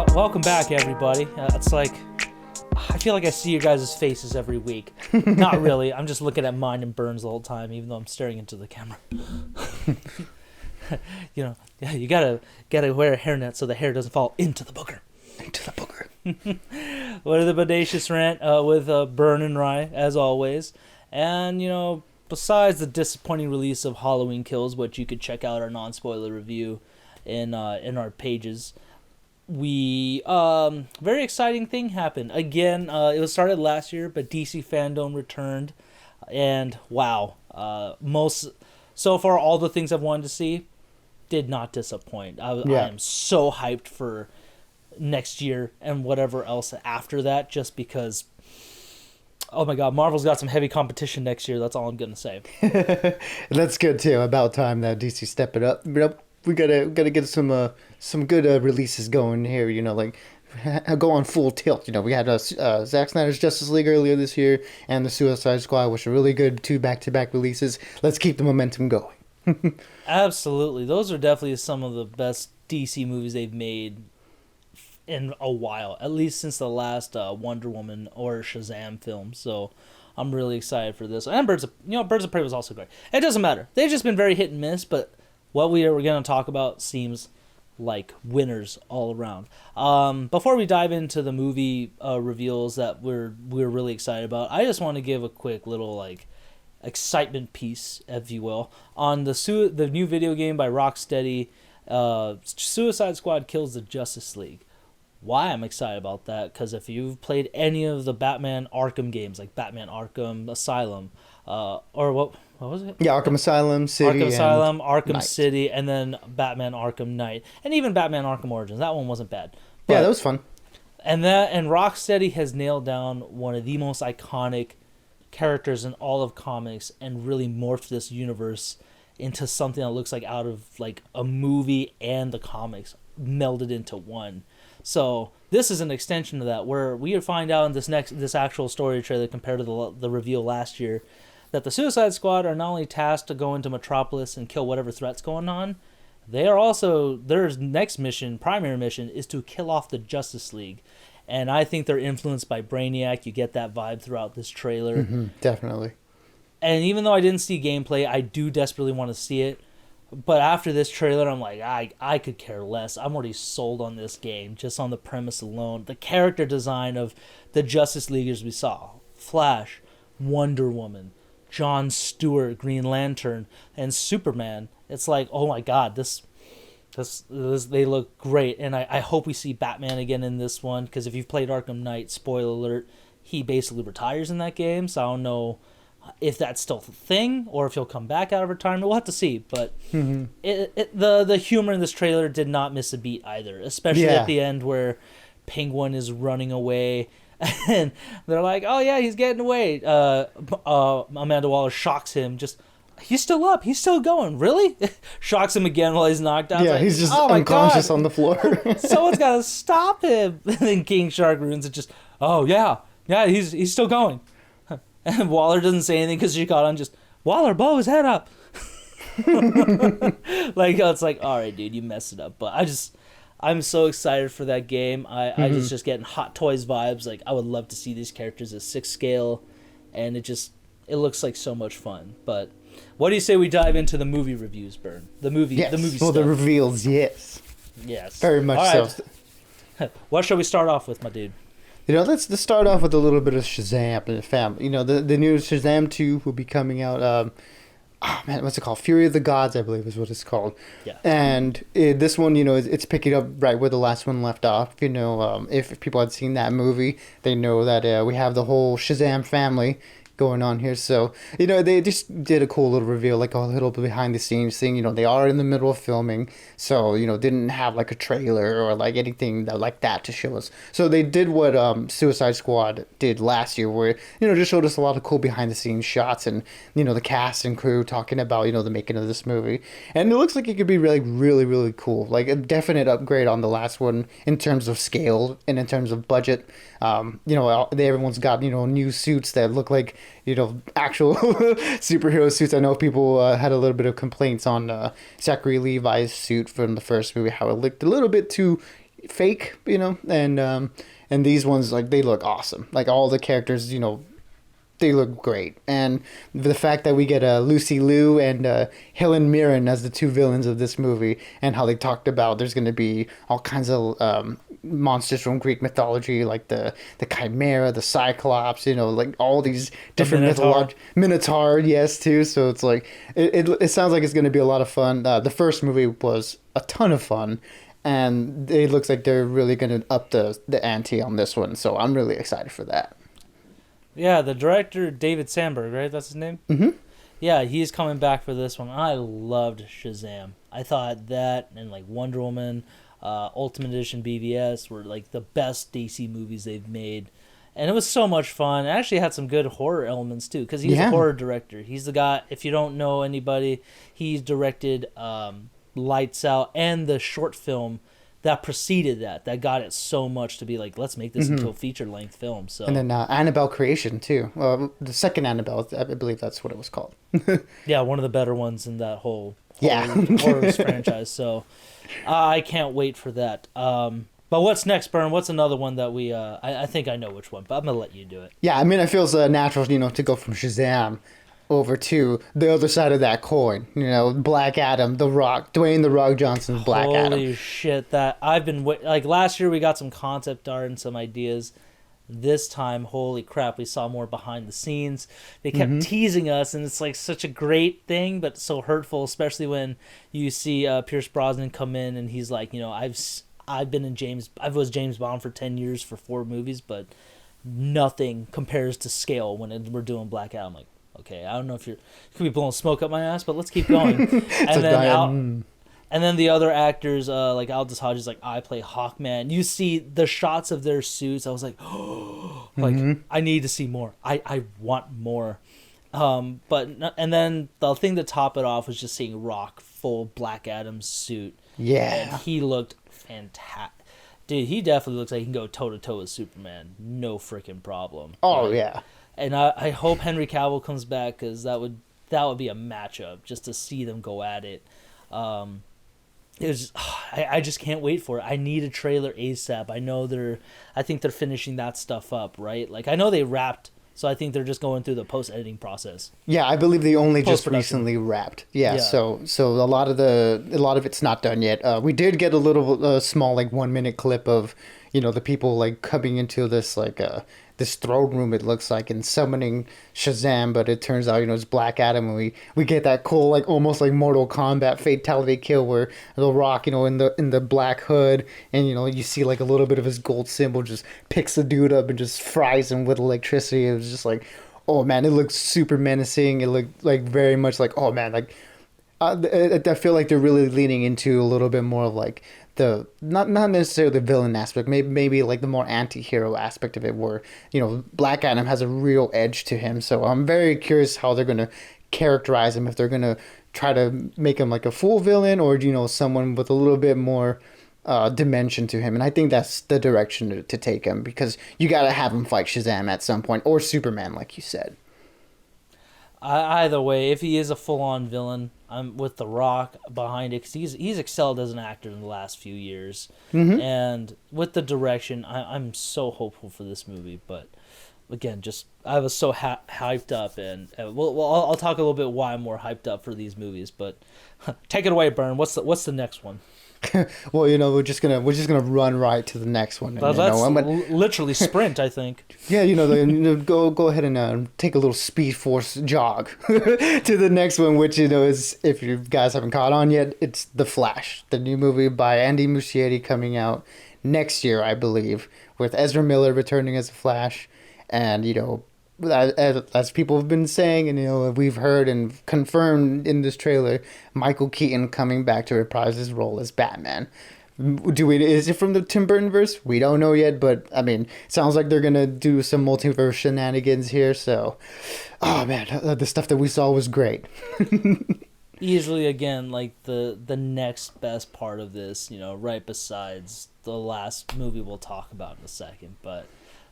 Welcome back, everybody. It's like, I feel like I see you guys' faces every week. Not really. I'm just looking at mine and Burns the whole time, even though I'm staring into the camera. You gotta wear a hairnet so the hair doesn't fall into the booger. Into the booger. What are the Bodacious Rant with Burn and Rye, as always. And, besides the disappointing release of Halloween Kills, which you could check out our non-spoiler review in our pages, we very exciting thing happened again. It was started last year, but DC Fandome returned, and wow, so far all the things I've wanted to see did not disappoint. I am so hyped for next year and whatever else after that, just because, oh my god, Marvel's got some heavy competition next year. That's all I'm gonna say. That's good too. About time that DC step it up. We gotta get some good releases going here. Go on full tilt. We had Zack Snyder's Justice League earlier this year, and the Suicide Squad, which are really good, 2 back-to-back releases. Let's keep the momentum going. Absolutely, those are definitely some of the best DC movies they've made in a while, at least since the last Wonder Woman or Shazam film. So I'm really excited for this. And Birds of Prey was also great. It doesn't matter. They've just been very hit and miss, but what we're going to talk about seems like winners all around. Before we dive into the movie reveals that we're really excited about, I just want to give a quick little excitement piece, if you will, on the new video game by Rocksteady, Suicide Squad Kills the Justice League. Why I'm excited about that? Because if you've played any of the Batman Arkham games, like Batman Arkham Asylum, or what was it? Yeah, Arkham Asylum, City, Arkham Asylum, Arkham Knight. City, and then Batman Arkham Knight, and even Batman Arkham Origins. That one wasn't bad. But, yeah, that was fun. And Rocksteady has nailed down one of the most iconic characters in all of comics, and really morphed this universe into something that looks like out of a movie and the comics melded into one. So this is an extension of that, where we find out in this actual story trailer, compared to the reveal last year, that the Suicide Squad are not only tasked to go into Metropolis and kill whatever threat's going on, they are also, their next mission, primary mission, is to kill off the Justice League. And I think they're influenced by Brainiac. You get that vibe throughout this trailer. Mm-hmm, definitely. And even though I didn't see gameplay, I do desperately want to see it. But after this trailer, I'm like, I could care less. I'm already sold on this game, just on the premise alone. The character design of the Justice Leaguers we saw. Flash, Wonder Woman, Jon Stewart, Green Lantern, and Superman. It's like, oh my god, this they look great. And I hope we see Batman again in this one, because if you've played Arkham Knight, spoiler alert, he basically retires in that game. So I don't know if that's still the thing, or if he'll come back out of retirement. We'll have to see. But the humor in this trailer did not miss a beat either, especially at the end where Penguin is running away, and they're like, "Oh yeah, he's getting away." Amanda Waller shocks him. He's still up. He's still going. Really? Shocks him again while he's knocked out. Yeah, he's just unconscious on the floor. Someone's got to stop him. And then King Shark ruins it. Oh yeah, he's still going. And Waller doesn't say anything because she caught on. Waller, blow his head up. It's like, all right, dude, you messed it up. But I'm so excited for that game. I just getting Hot Toys vibes. I would love to see these characters at 6 scale, and it looks like so much fun. But what do you say we dive into the movie reviews, Bern? The movie stuff. The reveals, yes. Yes. Very much so. What shall we start off with, my dude? Let's start off with a little bit of Shazam and the family. The new Shazam 2 will be coming out. What's it called? Fury of the Gods, I believe is what it's called. Yeah. And this one, it's picking up right where the last one left off. If people had seen that movie, they know that we have the whole Shazam family going on here. So, they just did a cool little reveal, a little bit behind the scenes thing. They are in the middle of filming, so, didn't have a trailer or anything like that to show us. So they did what Suicide Squad did last year, where, just showed us a lot of cool behind the scenes shots and, the cast and crew talking about, the making of this movie. And it looks like it could be really, really, really cool. A definite upgrade on the last one in terms of scale and in terms of budget. Everyone's got, new suits that look like, actual superhero suits. I know people had a little bit of complaints on Zachary Levi's suit from the first movie, how it looked a little bit too fake, and these ones like they look awesome. Like all the characters, they look great, and the fact that we get Lucy Liu and Helen Mirren as the two villains of this movie, and how they talked about there's going to be all kinds of monsters from Greek mythology, like the Chimera, the Cyclops, like all these different Minotaur, yes, too. So it's like it sounds like it's going to be a lot of fun. The first movie was a ton of fun, and it looks like they're really going to up the ante on this one. So I'm really excited for that. Yeah, the director, David Sandberg, right? That's his name? Mm-hmm. Yeah, he's coming back for this one. I loved Shazam. I thought that and like Wonder Woman, Ultimate Edition BVS were like the best DC movies they've made. And it was so much fun. It actually had some good horror elements too, because he's a horror director. He's the guy, if you don't know anybody, he's directed Lights Out and the short film that preceded that got it so much to be like, let's make this into a feature-length film. So and then Annabelle Creation too. The second Annabelle, I believe that's what it was called. Yeah, one of the better ones in that whole horror franchise. So I can't wait for that. But what's next, Bern? What's another one that we? I think I know which one, but I'm gonna let you do it. Yeah, I mean, it feels natural, to go from Shazam over to the other side of that coin. Black Adam, The Rock, Dwayne The Rock Johnson's Black Adam. Holy shit! That I've been like last year we got some concept art and some ideas. This time, holy crap, we saw more behind the scenes. They kept teasing us, and it's like such a great thing, but so hurtful, especially when you see Pierce Brosnan come in and he's like, I've been in I was James Bond for 10 years for 4 movies, but nothing compares to scale when we're doing Black Adam. Like, okay, I don't know if you could be blowing smoke up my ass, but let's keep going. And then the other actors, like Aldous Hodges, like I play Hawkman. You see the shots of their suits. I was like, oh, I need to see more. I want more. And then the thing to top it off was just seeing Rock full Black Adam suit. Yeah, and he looked fantastic. Dude, he definitely looks like he can go toe to toe with Superman. No freaking problem. Oh yeah. And I hope Henry Cavill comes back, because that would be a matchup just to see them go at it. I just can't wait for it. I need a trailer ASAP. I think they're finishing that stuff up, right? Like I know they wrapped, so I think they're just going through the post-editing process. Yeah, I believe they only just recently wrapped. Yeah. So a lot of it's not done yet. We did get a little small 1 minute clip of the people like coming into this this throne room, it looks like, and summoning Shazam, but it turns out it's Black Adam, and we get that cool almost like Mortal Kombat fatality kill where The Rock in the black hood, and you see like a little bit of his gold symbol, just picks the dude up and just fries him with electricity. It was just like, oh man, it looked super menacing. It looked like very much like, oh man, like I feel like they're really leaning into a little bit more of like the not necessarily the villain aspect, maybe like the more anti-hero aspect of it, where Black Adam has a real edge to him. So I'm very curious how they're gonna characterize him, if they're gonna try to make him like a full villain, or someone with a little bit more dimension to him. And I think that's the direction to take him, because you gotta have him fight Shazam at some point, or Superman, like you said. Either way, if he is a full-on villain, I'm with The Rock behind it, because he's excelled as an actor in the last few years. And with the direction, I'm so hopeful for this movie. But again, just I was so hyped up, and I'll talk a little bit why I'm more hyped up for these movies. But take it away, Bern. What's the next one? Well, we're just gonna run right to the next one. And, literally sprint, I think. Yeah, go ahead and take a little Speed Force jog to the next one, which is, if you guys haven't caught on yet, it's The Flash, the new movie by Andy Muschietti, coming out next year, I believe, with Ezra Miller returning as the Flash, and as people have been saying, and we've heard and confirmed in this trailer, Michael Keaton coming back to reprise his role as Batman. Is it from the Tim Burton verse? We don't know yet, but I mean, sounds like they're gonna do some multiverse shenanigans here. So, oh man, the stuff that we saw was great. Easily, again, like the next best part of this, right besides the last movie we'll talk about in a second. But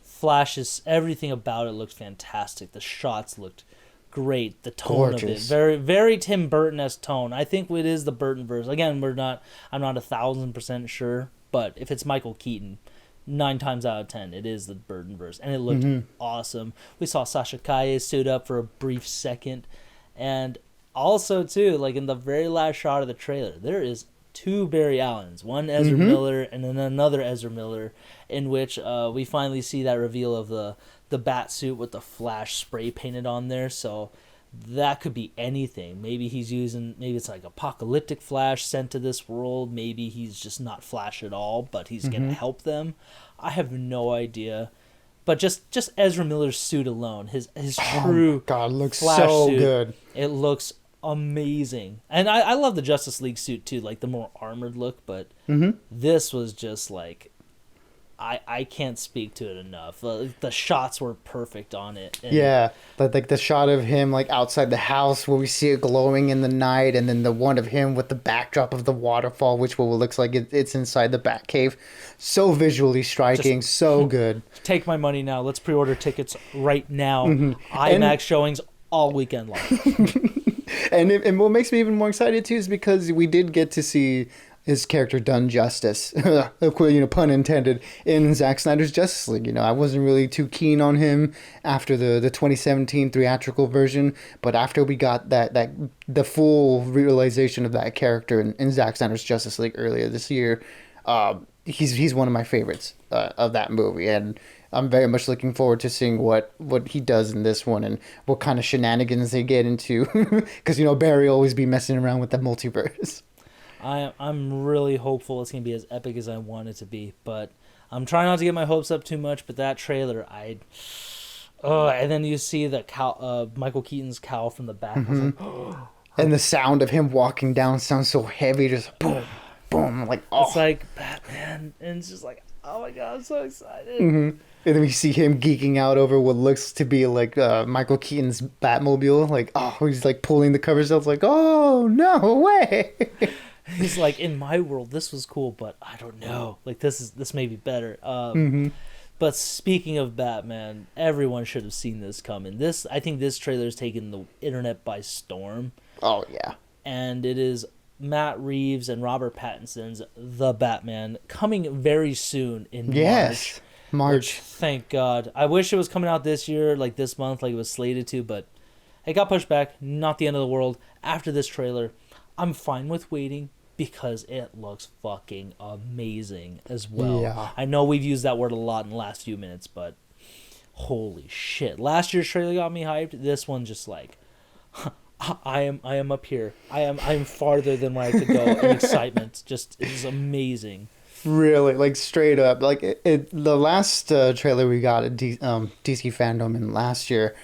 Flash, everything about it looked fantastic. The shots looked great. The tone of it, very, very Tim Burton-esque tone. I think it is the Burton verse. Again, I'm not 1,000% sure, but if it's Michael Keaton, 9 times out of 10, it is the Burtonverse, and it looked awesome. We saw Sasha Kaye suit up for a brief second, and also too, like in the very last shot of the trailer, there is 2 Barry Allens, one Ezra Miller and then another Ezra Miller, in which we finally see that reveal of the bat suit with the Flash spray painted on there. So that could be anything. Maybe it's like apocalyptic Flash sent to this world. Maybe he's just not Flash at all, but he's gonna help them. I have no idea. But just Ezra Miller's suit alone, his true God, it looks Flash so suit, good. it looks amazing. And I love the Justice League suit too, like the more armored look, but this was just like, I can't speak to it enough. The shots were perfect on it. And yeah, like the shot of him like outside the house where we see it glowing in the night, and then the one of him with the backdrop of the waterfall, which looks like it's inside the Batcave. So visually striking, so good. Take my money now. Let's pre-order tickets right now. IMAX showings all weekend long. And what makes me even more excited too is because we did get to see his character done justice, pun intended, in Zack Snyder's Justice League. I wasn't really too keen on him after the 2017 theatrical version, but after we got the full realization of that character in Zack Snyder's Justice League earlier this year, he's one of my favorites of that movie, and I'm very much looking forward to seeing what he does in this one and what kind of shenanigans they get into, because Barry always be messing around with the multiverse. I'm really hopeful it's gonna be as epic as I want it to be, but I'm trying not to get my hopes up too much. But that trailer, and then you see the cowl, Michael Keaton's cowl from the back. I was like, and the sound of him walking down sounds so heavy, just boom, boom, like it's like Batman, and it's just like, oh my god, I'm so excited. And then we see him geeking out over what looks to be like Michael Keaton's Batmobile, like he's like pulling the covers out, like, oh no way. He's like, in my world, this was cool, but I don't know. Like, this may be better. But speaking of Batman, everyone should have seen this coming. I think this trailer's taken the internet by storm. Oh, yeah. And it is Matt Reeves and Robert Pattinson's The Batman coming very soon in March. Which, thank God. I wish it was coming out this year, like this month, like it was slated to, but it got pushed back. Not the end of the world. After this trailer, I'm fine with waiting, because it looks fucking amazing as well. Yeah. I know we've used that word a lot in the last few minutes, but holy shit. Last year's trailer got me hyped. This one just like, I am up here. I am farther than where I could go in excitement. Just, it is amazing. Really, like straight up. Like the last trailer we got at DC Fandome in last year,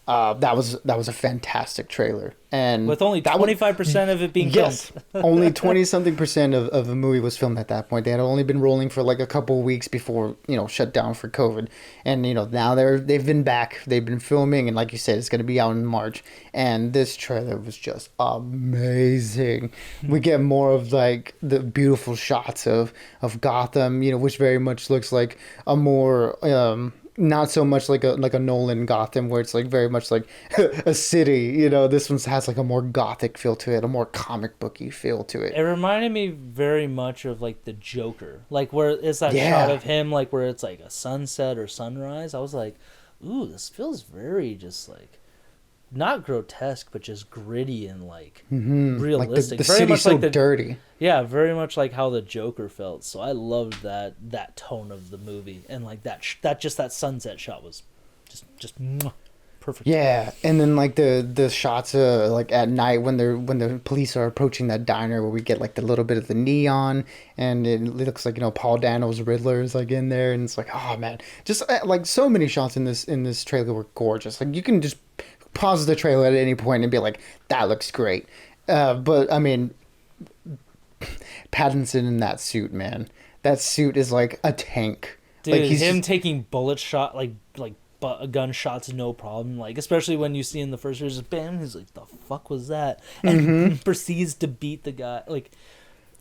that was a fantastic trailer, and with only 25% of it being filmed. Only 20-something% of the movie was filmed at that point. They had only been rolling for like a couple of weeks before shut down for COVID, and now they've been back. They've been filming, and like you said, it's going to be out in March. And this trailer was just amazing. We get more of like the beautiful shots of Gotham, which very much looks like a more not so much like a Nolan Gotham, where it's like very much like a city. This one has like a more gothic feel to it, a more comic booky feel to it. It reminded me very much of like the Joker, like where it's that shot of him, like where it's like a sunset or sunrise. I was like, ooh, this feels very just like not grotesque, but just gritty and like realistic. Like the very city's much so like the dirty. Yeah, very much like how the Joker felt. So I loved that tone of the movie, and like that sunset shot was just perfect. Yeah, and then like the shots like at night when the police are approaching that diner, where we get like the little bit of the neon, and it looks like Paul Dano's Riddler is like in there, and it's like, oh man, just like so many shots in this trailer were gorgeous. Like you can just pause the trailer at any point and be like, that looks great. But I mean, Pattinson in that suit, man. That suit is like a tank. Dude, like him taking bullet shot, like gun shots, no problem. Like, especially when you see in the first just bam, he's like, the fuck was that? And proceeds to beat the guy. Like,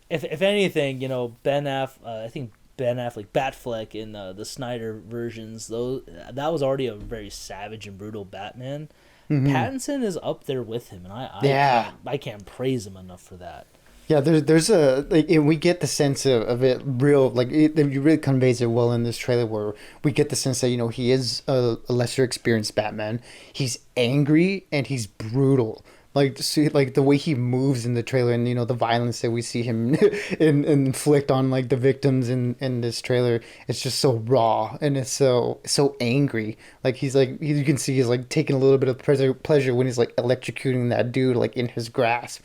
if anything, I think Ben Affleck, Batfleck in the Snyder versions, that was already a very savage and brutal Batman. Pattinson is up there with him, and I can't praise him enough for that. Yeah, there's a like, and we get the sense of it real like it really conveys it well in this trailer where we get the sense that he is a lesser experienced Batman. He's angry and he's brutal. Like see, like the way he moves in the trailer and the violence that we see him inflict on like the victims in this trailer, it's just so raw and it's so angry. Like he's like you can see he's like taking a little bit of pleasure when he's like electrocuting that dude like in his grasp.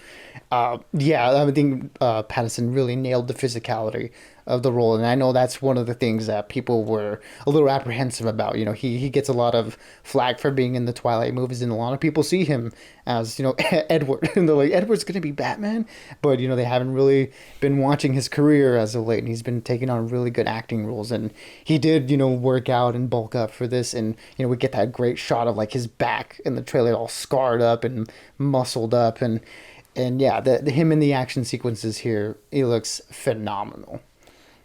Yeah, I think Pattinson really nailed the physicality of the role, and I know that's one of the things that people were a little apprehensive about. He gets a lot of flack for being in the Twilight movies, and a lot of people see him as Edward, and they're like Edward's gonna be Batman, but they haven't really been watching his career as of late, and he's been taking on really good acting roles, and he did work out and bulk up for this, and we get that great shot of like his back in the trailer all scarred up and muscled up and yeah, the him in the action sequences here, he looks phenomenal.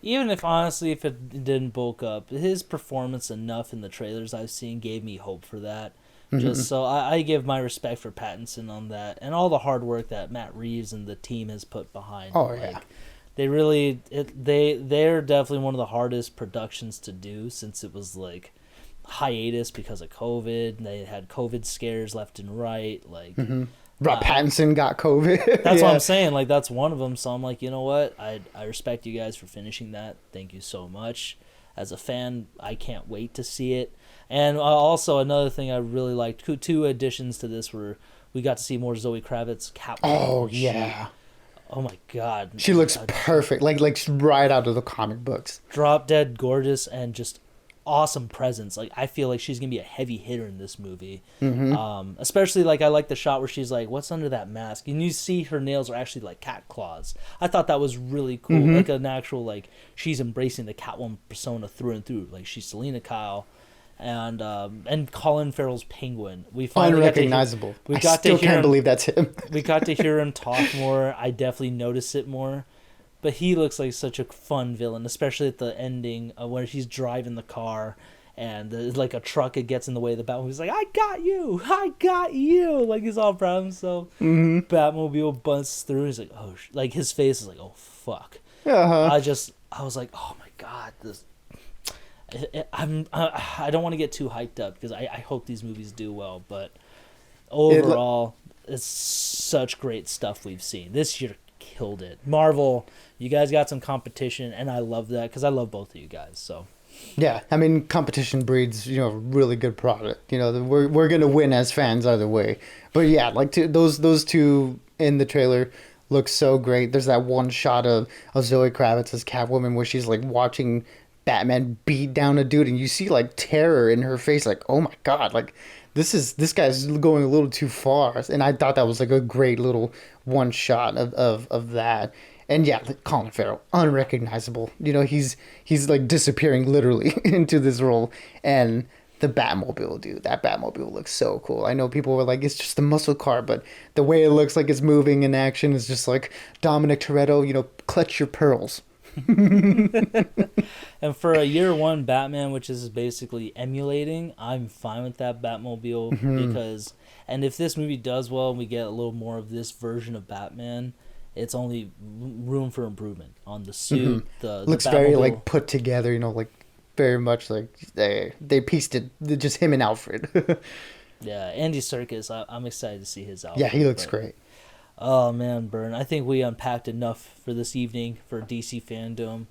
Even if honestly, if it didn't bulk up, his performance enough in the trailers I've seen gave me hope for that. Just so I give my respect for Pattinson on that, and all the hard work that Matt Reeves and the team has put behind. Oh yeah, they really they're definitely one of the hardest productions to do since it was like hiatus because of COVID. They had COVID scares left and right. Rob Pattinson got COVID. That's Yeah. what I'm saying. Like that's one of them. So I'm like, you know what? I respect you guys for finishing that. Thank you so much. As a fan, I can't wait to see it. And also another thing I really liked. Two additions to this were we got to see more Zoe Kravitz Catwoman. Oh yeah. Oh my god. She looks perfect, like right out of the comic books. Drop dead gorgeous and just awesome presence. Like I feel like she's gonna be a heavy hitter in this movie. Especially like I like the shot where she's like, "What's under that mask?" And you see her nails are actually like cat claws. I thought that was really cool. Like an actual like she's embracing the Catwoman persona through and through. Like she's Selena Kyle. And Colin Farrell's Penguin. We finally Unrecognizable. We got still to hear can't him, believe that's him. we got to hear him talk more. I definitely notice it more. But he looks like such a fun villain, especially at the ending where he's driving the car and like a truck gets in the way of the Batmobile. He's like, "I got you! I got you!" Like he's all proud of himself. Batmobile busts through. He's like, "Oh," like his face is like, "Oh fuck." I was like, "Oh my god, this." I don't want to get too hyped up because I hope these movies do well, but overall, it's such great stuff we've seen. This year killed it. Marvel, you guys got some competition, and I love that because I love both of you guys. So Yeah, I mean, competition breeds, really good product. We're gonna win as fans either way. But yeah, like those two in the trailer look so great. There's that one shot of Zoe Kravitz as Catwoman where she's like watching Batman beat down a dude, and you see like terror in her face, like, oh my god, like this guy's going a little too far. And I thought that was like a great little one shot of that. And yeah, Colin Farrell, unrecognizable. He's like disappearing literally into this role. And the Batmobile, dude, that Batmobile looks so cool. I know people were like, it's just a muscle car, but the way it looks like it's moving in action is just like Dominic Toretto, clutch your pearls. And for a year one Batman, which is basically emulating, I'm fine with that Batmobile because, and if this movie does well and we get a little more of this version of Batman, it's only room for improvement on the suit. The looks Batmobile. very like put together, like very much like they pieced it, just him and Alfred. Yeah, Andy Serkis, I'm excited to see his outfit. Yeah, he looks great. Oh man, Bern, I think we unpacked enough for this evening for DC Fandome.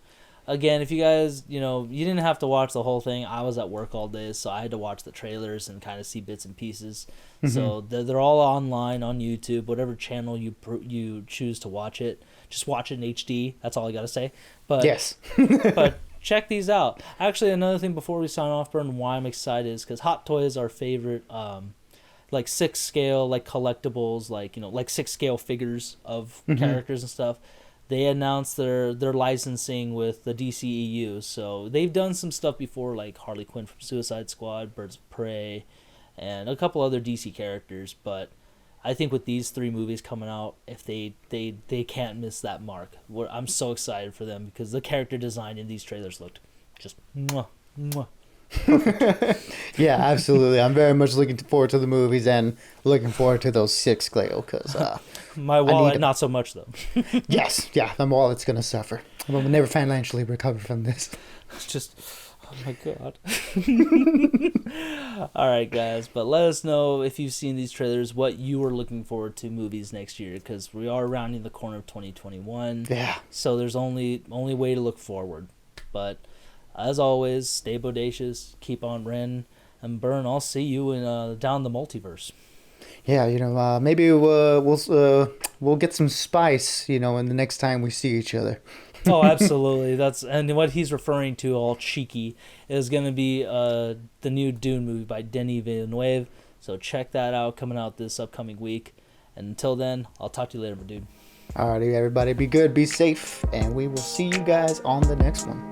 Again, if you guys, you didn't have to watch the whole thing. I was at work all day, so I had to watch the trailers and kind of see bits and pieces. So they're all online on YouTube, whatever channel you choose to watch it. Just watch it in HD. That's all I got to say. But Yes. but check these out. Actually, another thing before we sign off, Bern, why I'm excited is because Hot Toys is our favorite like 6 scale like collectibles, like 6 scale figures of characters and stuff. They announced their licensing with the DCEU, so they've done some stuff before, like Harley Quinn from Suicide Squad, Birds of Prey, and a couple other DC characters. But I think with these 3 movies coming out, if they can't miss that mark. I'm so excited for them because the character design in these trailers looked just mwah, mwah. Yeah, absolutely. I'm very much looking forward to the movies and looking forward to those 6, Cleo, because My I need wallet, 'em. not so much though. Yes, yeah, my wallet's going to suffer. We'll never financially recover from this. It's just, oh my god. All right, guys, but let us know if you've seen these trailers, what you are looking forward to movies next year, because we are rounding the corner of 2021. Yeah. So there's only way to look forward. But as always, stay bodacious, keep on Ren, and Burn. I'll see you in down the multiverse. Yeah, maybe we'll get some spice, in the next time we see each other. Oh, absolutely. And what he's referring to, all cheeky, is going to be the new Dune movie by Denis Villeneuve. So check that out, coming out this upcoming week. And until then, I'll talk to you later, my dude. Alrighty, everybody, be good, be safe, and we will see you guys on the next one.